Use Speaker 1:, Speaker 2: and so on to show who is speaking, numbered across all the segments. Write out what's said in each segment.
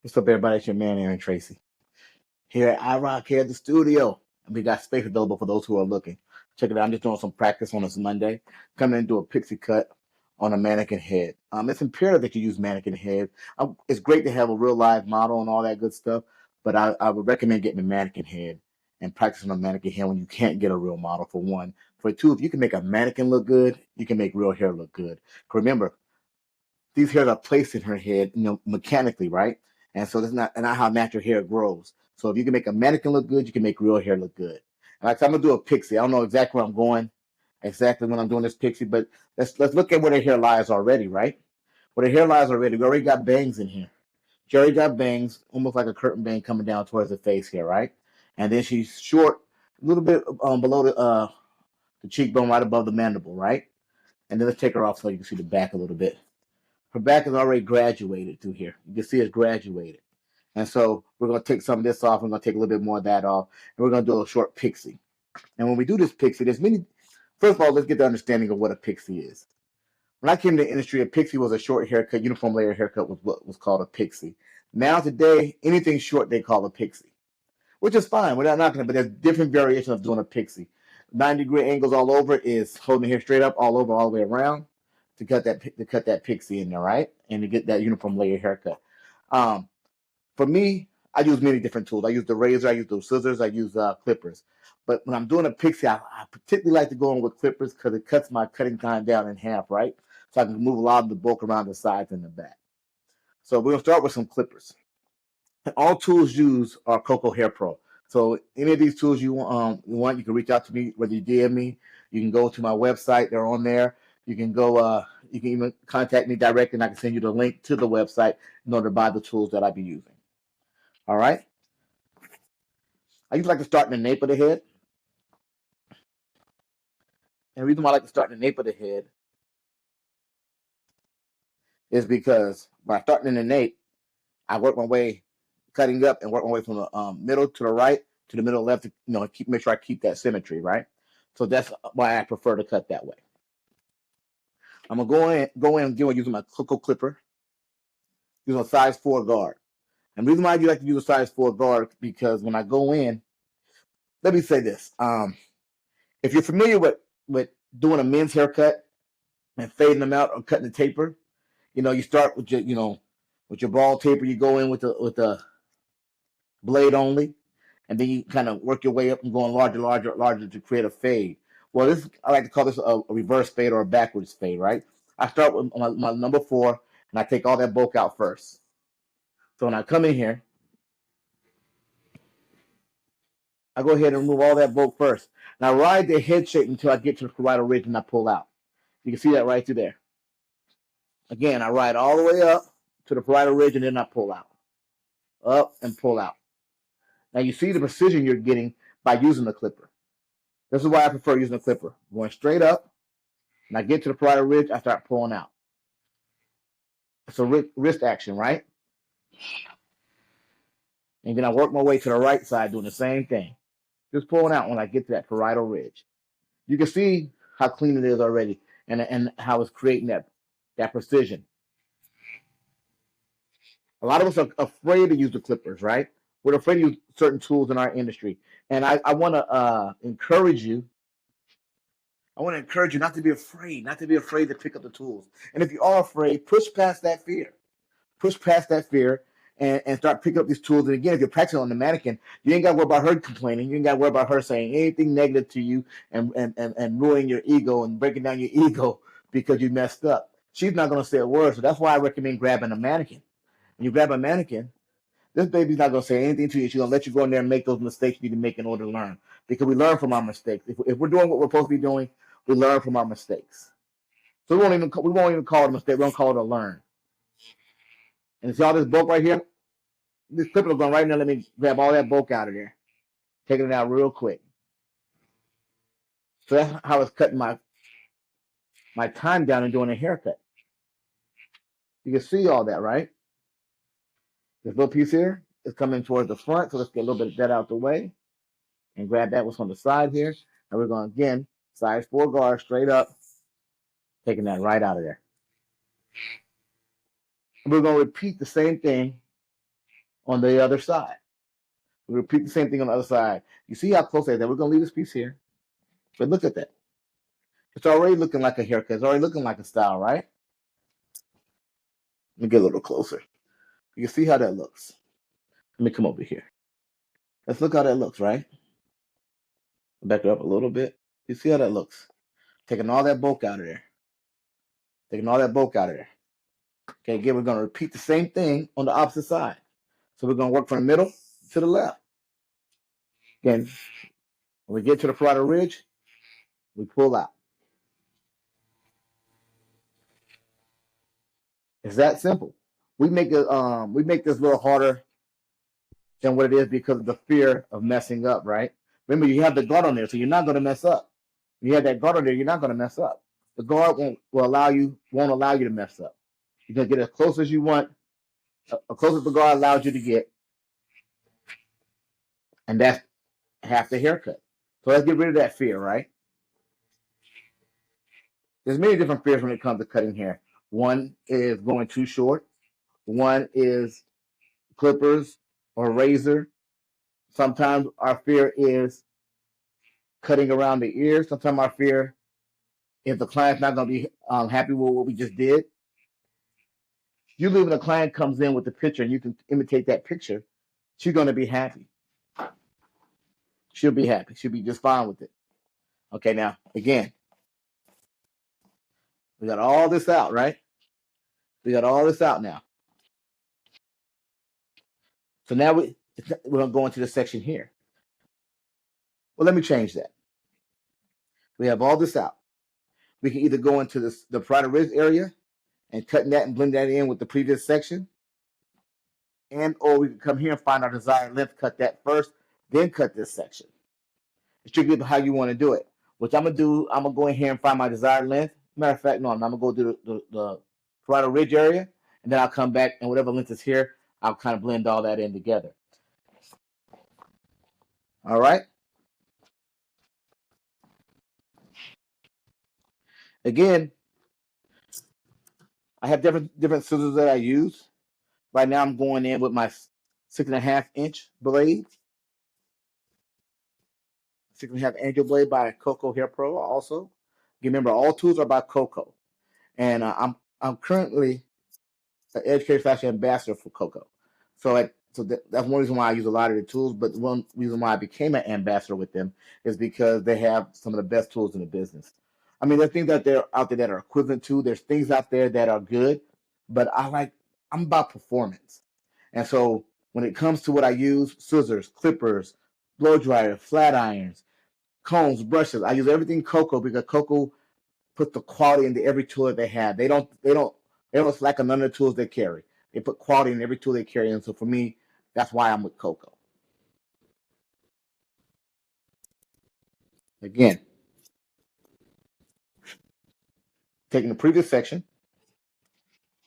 Speaker 1: What's up, everybody? It's your man, Aaron Tracy. Here at iRock here at the studio. And we got space available for those who are looking. Check it out. I'm just doing some practice on this Monday. Coming in to do a pixie cut on a mannequin head. It's imperative that you use mannequin head. It's great to have a real live model and all that good stuff, but I would recommend getting a mannequin head and practicing on a mannequin head when you can't get a real model, for one. For two, if you can make a mannequin look good, you can make real hair look good. Remember, these hairs are placed in her head, mechanically, right? And so that's not how natural hair grows. So if you can make a mannequin look good, you can make real hair look good. And like I'm gonna do a pixie. I don't know exactly where I'm going, exactly when I'm doing this pixie, but let's look at where the hair lies already, right? Where the hair lies already. We already got bangs in here. She already got bangs, almost like a curtain bang coming down towards the face here, right? And then she's short, a little bit below the cheekbone, right above the mandible, right? And then let's take her off so you can see the back a little bit. Her back is already graduated through here. You can see it's graduated. And so we're going to take some of this off. We're going to take a little bit more of that off. And we're going to do a short pixie. And when we do this pixie, there's many. First of all, let's get the understanding of what a pixie is. When I came to the industry, a pixie was a short haircut. Uniform layer haircut was what was called a pixie. Now today, anything short they call a pixie, which is fine. We're not knocking it, but there's different variations of doing a pixie. 90-degree angles all over is holding the hair straight up all over, all the way around to cut that pixie in there, right? And to get that uniform layer haircut. For me, I use many different tools. I use the razor, I use the scissors, I use clippers. But when I'm doing a pixie, I particularly like to go in with clippers because it cuts my cutting time down in half, right? So I can move a lot of the bulk around the sides and the back. So we're gonna start with some clippers. And all tools used are Coco Hair Pro. So any of these tools you want, you can reach out to me, whether you DM me, you can go to my website, they're on there. You can go, you can even contact me directly and I can send you the link to the website in order to buy the tools that I be using. All right. I usually like to start in the nape of the head. And the reason why I like to start in the nape of the head is because by starting in the nape, I work my way cutting up and work my way from the middle to the right to the middle left to make sure I keep that symmetry, right? So that's why I prefer to cut that way. I'm gonna go in again using my Coco clipper, using a size 4 guard. And the reason why I do like to use a size 4 guard because when I go in, let me say this. If you're familiar with doing a men's haircut and fading them out or cutting the taper, you start with your ball taper. You go in with the blade only, and then you kind of work your way up and going larger to create a fade. Well, I like to call this a reverse fade or a backwards fade, right? I start with my number 4, and I take all that bulk out first. So when I come in here, I go ahead and remove all that bulk first. And I ride the head shape until I get to the parietal ridge and I pull out. You can see that right through there. Again, I ride all the way up to the parietal ridge and then I pull out. Up and pull out. Now you see the precision you're getting by using the clipper. This is why I prefer using the clipper. Going straight up, and I get to the parietal ridge, I start pulling out. It's a wrist action, right? And then I work my way to the right side doing the same thing. Just pulling out when I get to that parietal ridge. You can see how clean it is already and how it's creating that precision. A lot of us are afraid to use the clippers, right? We're afraid to use certain tools in our industry. And I want to encourage you. I want to encourage you not to be afraid, to pick up the tools. And if you are afraid, push past that fear. Push past that fear and start picking up these tools. And again, if you're practicing on the mannequin, you ain't got to worry about her complaining. You ain't got to worry about her saying anything negative to you and ruining your ego and breaking down your ego because you messed up. She's not going to say a word. So that's why I recommend grabbing a mannequin. When you grab a mannequin, this baby's not going to say anything to you. She's going to let you go in there and make those mistakes you need to make in order to learn. Because we learn from our mistakes. If we're doing what we're supposed to be doing, we learn from our mistakes. So we won't even call it a mistake. We don't call it a learn. And see all this bulk right here? This clipper is going right in there. Let me grab all that bulk out of there. Taking it out real quick. So that's how it's cutting my time down and doing a haircut. You can see all that, right? This little piece here is coming towards the front. So let's get a little bit of that out the way. And grab that what's on the side here. And we're going, again, size 4 guard straight up. Taking that right out of there. And we're going to repeat the same thing on the other side. We repeat the same thing on the other side. You see how close that is? We're going to leave this piece here. But look at that. It's already looking like a haircut. It's already looking like a style, right? Let me get a little closer. You can see how that looks. Let me come over here. Let's look how that looks, right? Back it up a little bit. You see how that looks? Taking all that bulk out of there. Taking all that bulk out of there. Okay, again, we're going to repeat the same thing on the opposite side. So we're going to work from the middle to the left. Again, when we get to the parietal ridge, we pull out. It's that simple. We make it. We make this a little harder than what it is because of the fear of messing up, right? Remember, you have the guard on there, so you're not going to mess up. You have that guard on there, you're not going to mess up. The guard won't allow you to mess up. You're going to get as close as you want, as close as the guard allows you to get, and that's half the haircut. So let's get rid of that fear, right? There's many different fears when it comes to cutting hair. One is going too short. One is clippers or razor. Sometimes our fear is cutting around the ears. Sometimes our fear is the client's not going to be happy with what we just did. Usually when a client comes in with the picture and you can imitate that picture, she's going to be happy. She'll be happy. She'll be just fine with it. Okay, now, again, we got all this out, right? We got all this out now. So now we're going to go into the section here. Well, let me change that. We have all this out. We can either go into the parietal ridge area and cut that and blend that in with the previous section, or we can come here and find our desired length, cut that first, then cut this section. It's strictly how you want to do it. Which I'm going to do, I'm going to go in here and find my desired length. Matter of fact, no, I'm going to go to the parietal ridge area, and then I'll come back, and whatever length is here, I'll kind of blend all that in together. All right? Again, I have different scissors that I use. Right now, I'm going in with my 6.5-inch blade. 6.5 angel blade by Coco Hair Pro. Also, remember all tools are by Coco, and I'm currently an educator / ambassador for Coco. So that's one reason why I use a lot of the tools. But one reason why I became an ambassador with them is because they have some of the best tools in the business. I mean, there's things out there that are equivalent to. There's things out there that are good, but I'm about performance, and so when it comes to what I use, scissors, clippers, blow dryer, flat irons, combs, brushes. I use everything Coco because Coco put the quality into every tool that they have. They don't slack on none of the tools they carry. They put quality in every tool they carry. And so for me, that's why I'm with Coco. Again, taking the previous section,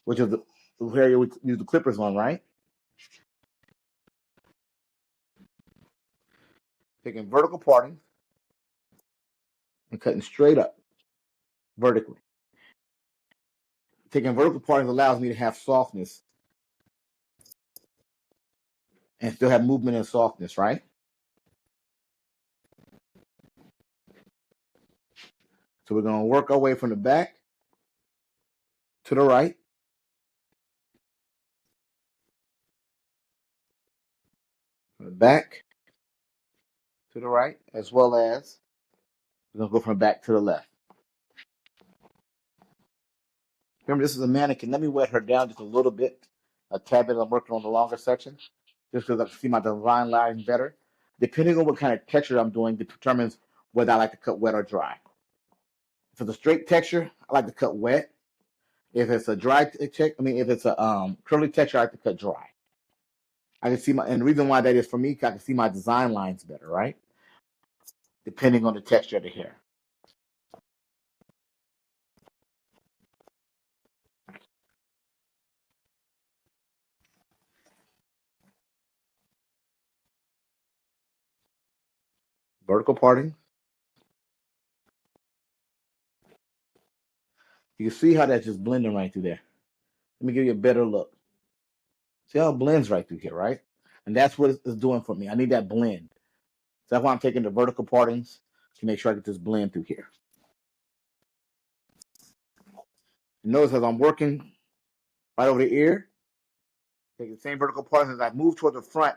Speaker 1: which is where you would use the clippers on, right? Taking vertical parting and cutting straight up vertically. Taking vertical parting allows me to have softness and still have movement and softness, right? So we're going to work our way from the back to the right. From the back to the right, as well as we're going to go from the back to the left. Remember, this is a mannequin. Let me wet her down just a little bit, a tad bit. I'm working on the longer section, just because I can see my design line better. Depending on what kind of texture I'm doing, determines whether I like to cut wet or dry. For the straight texture, I like to cut wet. If it's a dry if it's a curly texture, I like to cut dry. I can see and the reason why that is for me, I can see my design lines better, right? Depending on the texture of the hair. Vertical parting. You can see how that's just blending right through there. Let me give you a better look. See how it blends right through here, right? And that's what it's doing for me. I need that blend. So that's why I'm taking the vertical partings to make sure I get this blend through here. Notice as I'm working right over the ear, take the same vertical partings as I move towards the front,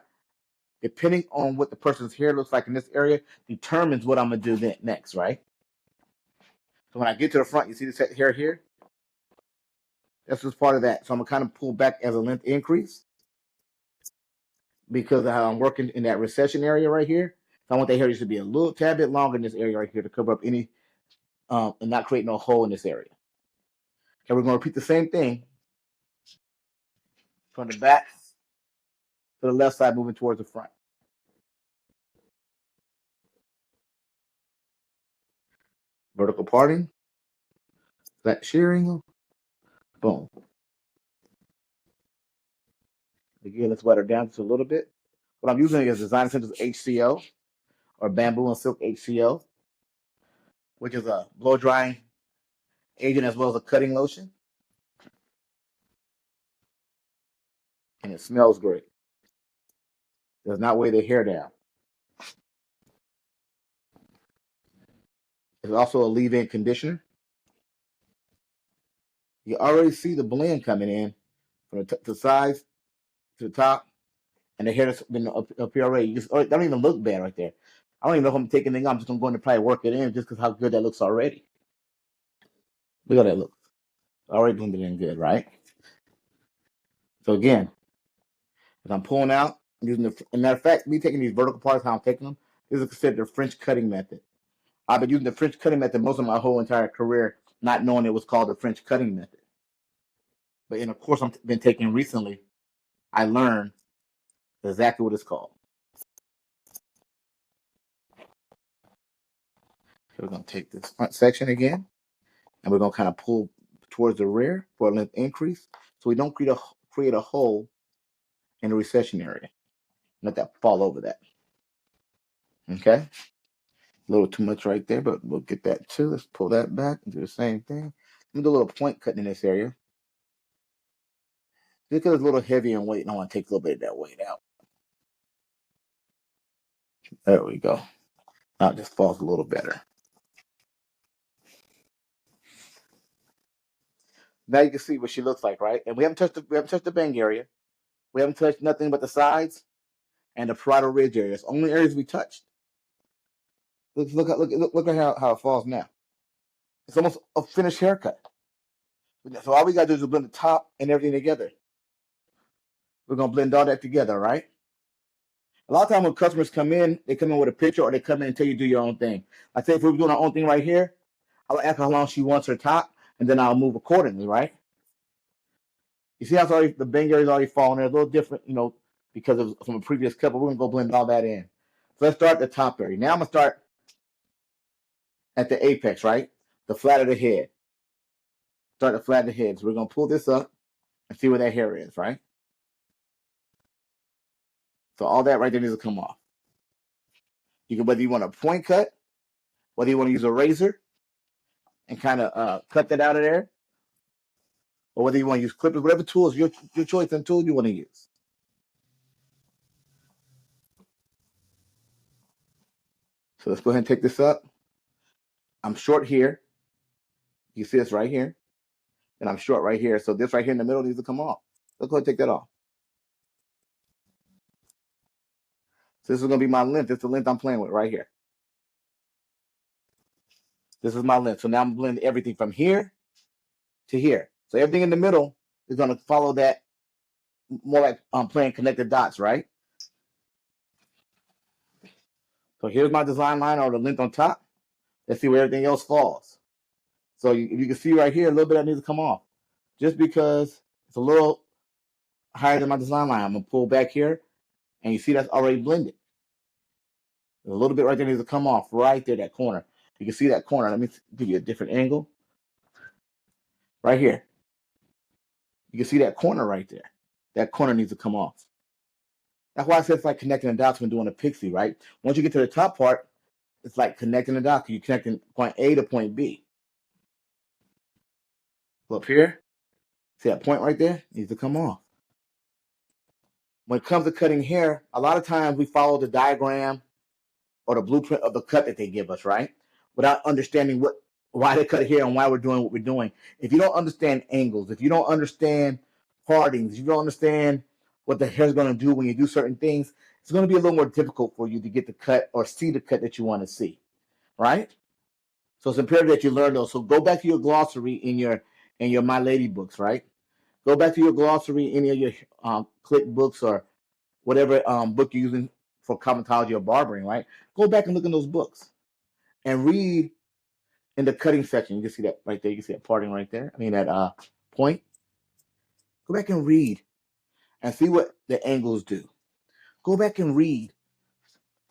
Speaker 1: depending on what the person's hair looks like in this area, determines what I'm going to do next, right? So when I get to the front, you see this hair here? That's just part of that. So I'm going to kind of pull back as a length increase because of how I'm working in that recession area right here. So I want the hair to be a little tad bit longer in this area right here to cover up any, and not create no hole in this area. Okay, we're going to repeat the same thing from the back to the left side, moving towards the front. Vertical parting, flat shearing, boom. Again, let's wet her down just a little bit. What I'm using is Design Essentials HCO or Bamboo and Silk HCO, which is a blow drying agent as well as a cutting lotion. And it smells great. Does not weigh the hair down. It's also a leave-in conditioner. You already see the blend coming in from the sides to the top, and the hair that's been up here already. That don't even look bad right there. I don't even know if I'm taking anything. I'm just going to probably work it in just because how good that looks already. Look how that looks. Already blended in good, right? So again, as I'm pulling out, I'm using as a matter of fact, me taking these vertical parts, how I'm taking them, this is considered the French cutting method. I've been using the French cutting method most of my whole entire career, not knowing it was called the French cutting method. But in a course I've been taking recently, I learned exactly what it's called. So we're going to take this front section again, and we're going to kind of pull towards the rear for a length increase, so we don't create a hole in the recession area. Let that fall over that. Okay? A little too much right there, but we'll get that too. Let's pull that back and do the same thing. Let me do a little point cutting in this area. Just because it's a little heavy in weight, and I want to take a little bit of that weight out. There we go. Now it just falls a little better. Now you can see what she looks like, right? And we haven't touched the bang area. We haven't touched nothing but the sides and the parietal ridge areas. Only areas we touched. Look at how it falls now. It's almost a finished haircut. So all we gotta do is blend the top and everything together. We're gonna blend all that together, right? A lot of times when customers come in, they come in with a picture or they come in and tell you do your own thing. I say if we're doing our own thing right here, I'll ask her how long she wants her top, and then I'll move accordingly, right? You see how the bang area is already falling there, a little different, because of from a previous cut, but we're gonna go blend all that in. So let's start at the top area. Now I'm gonna start at the apex, right? The flat of the head. Start the flat of the head. So we're gonna pull this up and see where that hair is, right? So all that right there needs to come off. You can, whether you want a point cut, whether you want to use a razor and kind of cut that out of there, or whether you want to use clippers, whatever tools, your choice and tool you want to use. So let's go ahead and take this up. I'm short here. You see this right here. And I'm short right here. So this right here in the middle needs to come off. Let's go ahead and take that off. So this is going to be my length. This is the length I'm playing with right here. This is my length. So now I'm blending everything from here to here. So everything in the middle is going to follow that, more like I'm playing connected dots, right? So here's my design line or the length on top. Let's see where everything else falls. So you can see right here, a little bit that needs to come off. Just because it's a little higher than my design line, I'm going to pull back here, and you see that's already blended. There's a little bit right there needs to come off right there, that corner. You can see that corner. Let me give you a different angle. Right here. You can see that corner right there. That corner needs to come off. That's why I said it's like connecting the dots when doing a PIXIE, right? Once you get to the top part, it's like connecting the dots. You're connecting point A to point B. Up here, see that point right there? Needs to come off. when it comes to cutting hair, a lot of times we follow the diagram or the blueprint of the cut that they give us, right? Without understanding why they cut hair and why we're doing what we're doing. If you don't understand angles, if you don't understand partings, if you don't understand what the hair is going to do when you do certain things, it's going to be a little more difficult for you to get the cut or see the cut that you want to see, right? So it's imperative that you learn those. So go back to your glossary in your My Lady books, right? Go back to your glossary, any of your click books or whatever book you're using for cosmetology or barbering, right? Go back and look in those books and read in the cutting section. You can see that right there. You can see that parting right there. I mean, that point. Go back and read and see what the angles do. Go back and read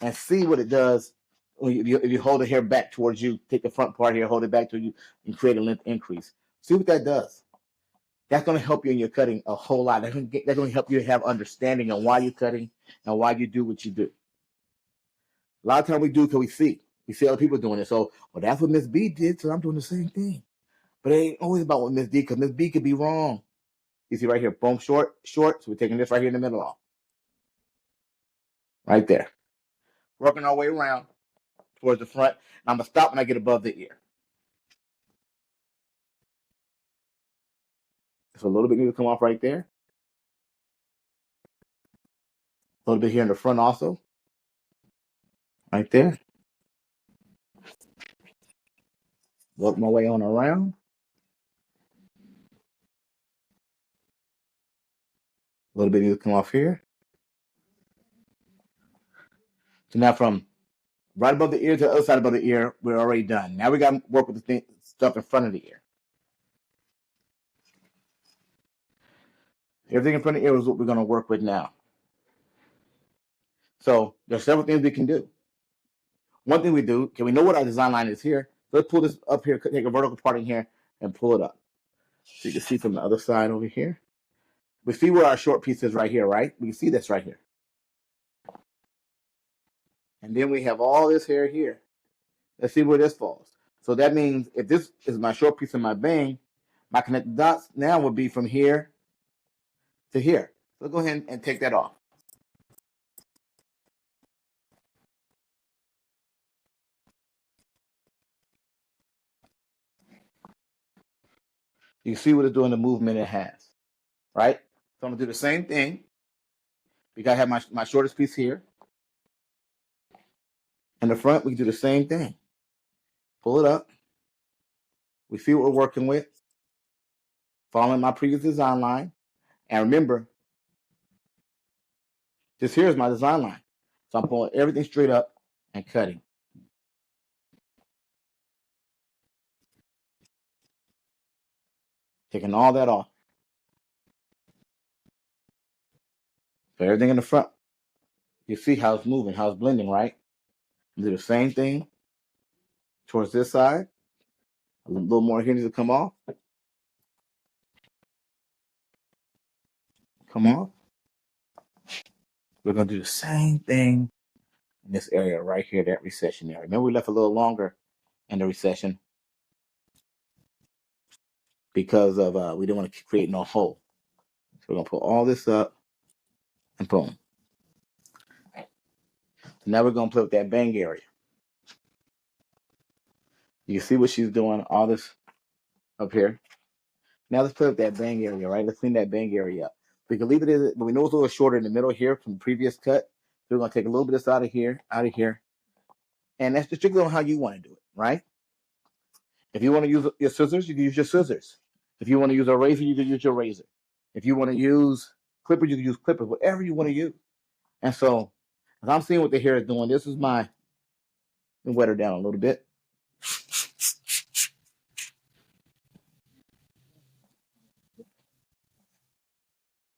Speaker 1: and see what it does when if you hold the hair back towards you, take the front part here, hold it back to you, and create a length increase. See what that does. That's going to help you in your cutting a whole lot. That's going to help you have understanding on why you're cutting and why you do what you do. A lot of times we do because we see. We see other people doing it. So, well, that's what Miss B did, so I'm doing the same thing. But it ain't always about what Miss D, because Miss B could be wrong. You see right here, boom, short. So we're taking this right here in the middle off. Right there. Working our way around towards the front. And I'm going to stop when I get above the ear. So a little bit needs to come off right there. A little bit here in the front also. Right there. Work my way on around. A little bit needs to come off here. So now from right above the ear to the other side above the ear, we're already done. Now we got to work with the stuff in front of the ear. Everything in front of the ear is what we're going to work with now. So there's several things we can do. One thing we do, okay, we know what our design line is here. So let's pull this up here, take a vertical parting here, and pull it up. So you can see from the other side over here. We see where our short piece is right here, right? We can see this right here. And then we have all this hair here. Let's see where this falls. So that means if this is my short piece of my bang, my connected dots now would be from here to here. So go ahead and take that off. You see what it's doing, the movement it has, right? So I'm gonna do the same thing. Because I have my shortest piece here. In the front, we can do the same thing. Pull it up. We see what we're working with. Following my previous design line. And remember, this here is my design line. So I'm pulling everything straight up and cutting. Taking all that off. So everything in the front, you see how it's moving, how it's blending, right? Do the same thing towards this side. A little more here needs to come off. Come off. We're going to do the same thing in this area right here, that recession area. Remember, we left a little longer in the recession because of we didn't want to create no hole. So we're going to pull all this up and boom. So now we're going to play with that bang area. You see what she's doing, all this up here. Now let's play with that bang area, right? Let's clean that bang area up. We can leave it as, but we know it's a little shorter in the middle here from the previous cut. So we're going to take a little bit of this out of here. And that's just strictly on how you want to do it, right? If you want to use your scissors, you can use your scissors. If you want to use a razor, you can use your razor. If you want to use clippers, you can use clippers, whatever you want to use. And so, as I'm seeing what the hair is doing, this is my, wet her down a little bit.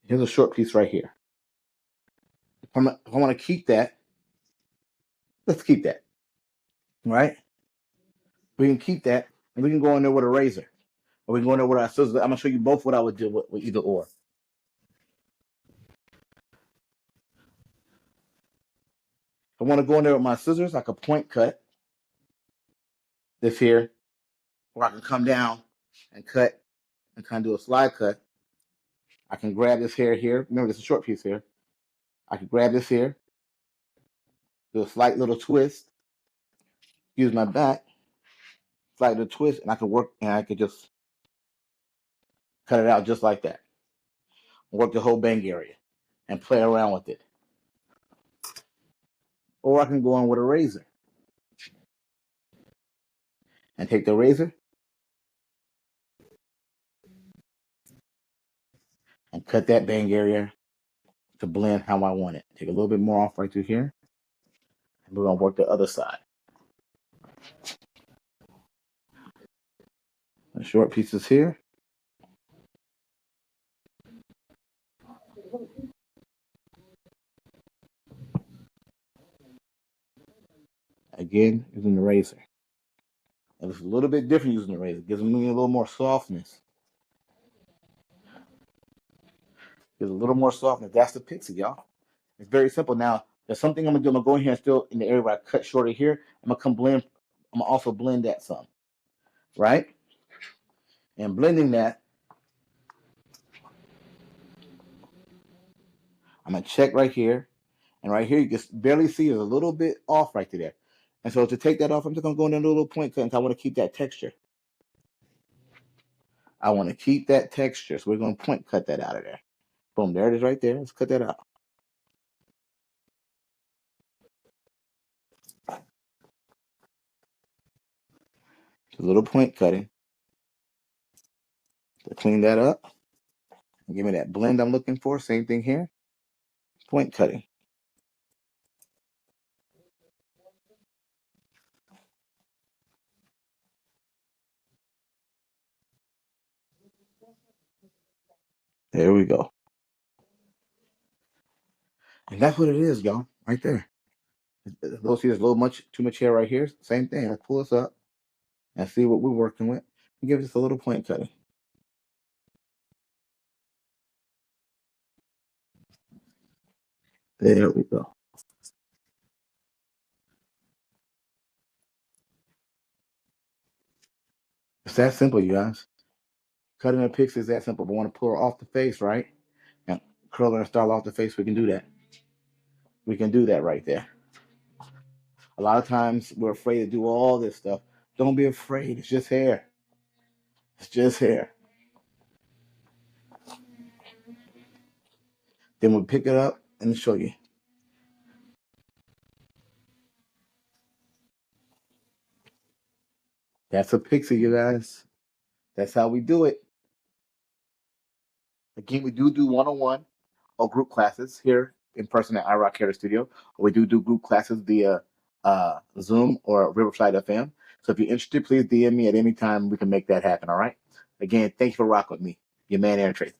Speaker 1: Here's a short piece right here. If I want to keep that, let's keep that, right? We can keep that, and we can go in there with a razor, or we can go in there with our scissors. I'm gonna show you both what I would do with either or. If I want to go in there with my scissors, I could point cut this here, or I can come down and cut and kind of do a slide cut. I can grab this hair here. Remember, this is a short piece here. I can grab this here, do a slight little twist, use my back, slight little twist, and I can work, and I can just cut it out just like that. Work the whole bang area and play around with it. Or I can go on with a razor and take the razor and cut that bang area to blend how I want it. Take a little bit more off right through here, and we're gonna work the other side. The short pieces here. Again, using the razor. And it's a little bit different using the razor. It gives me a little more softness. Gives a little more softness. That's the PIXIE, y'all. It's very simple. Now, there's something I'm gonna do. I'm gonna go in here and still in the area where I cut shorter here. I'm gonna come blend. I'm gonna also blend that some, right? And blending that, I'm gonna check right here, and right here you can barely see there's a little bit off right there. And so to take that off, I'm just gonna go in there and do a little point cut. I want to keep that texture. I want to keep that texture, so we're gonna point cut that out of there. Boom, there it is right there. Let's cut that out. Just a little point cutting to clean that up. And give me that blend I'm looking for. Same thing here. Point cutting. There we go. And that's what it is, y'all. Right there. Those see there's a little too much hair right here. Same thing. Let's pull this up and see what we're working with. And give us a little point cutting. There we go. It's that simple, you guys. Cutting a PIXIE is that simple. But we want to pull her off the face, right? And curl her and style off the face. We can do that. We can do that right there. A lot of times we're afraid to do all this stuff. Don't be afraid. It's just hair. It's just hair. Then we'll pick it up and show you. That's a PIXIE, you guys. That's how we do it. Again, we do one-on-one or group classes here in person at iRock Hair Studio. We do group classes via Zoom or Riverside FM. So if you're interested, please DM me at any time. We can make that happen, all right? Again, thanks for rocking with me. Your man, Aaron Tracy.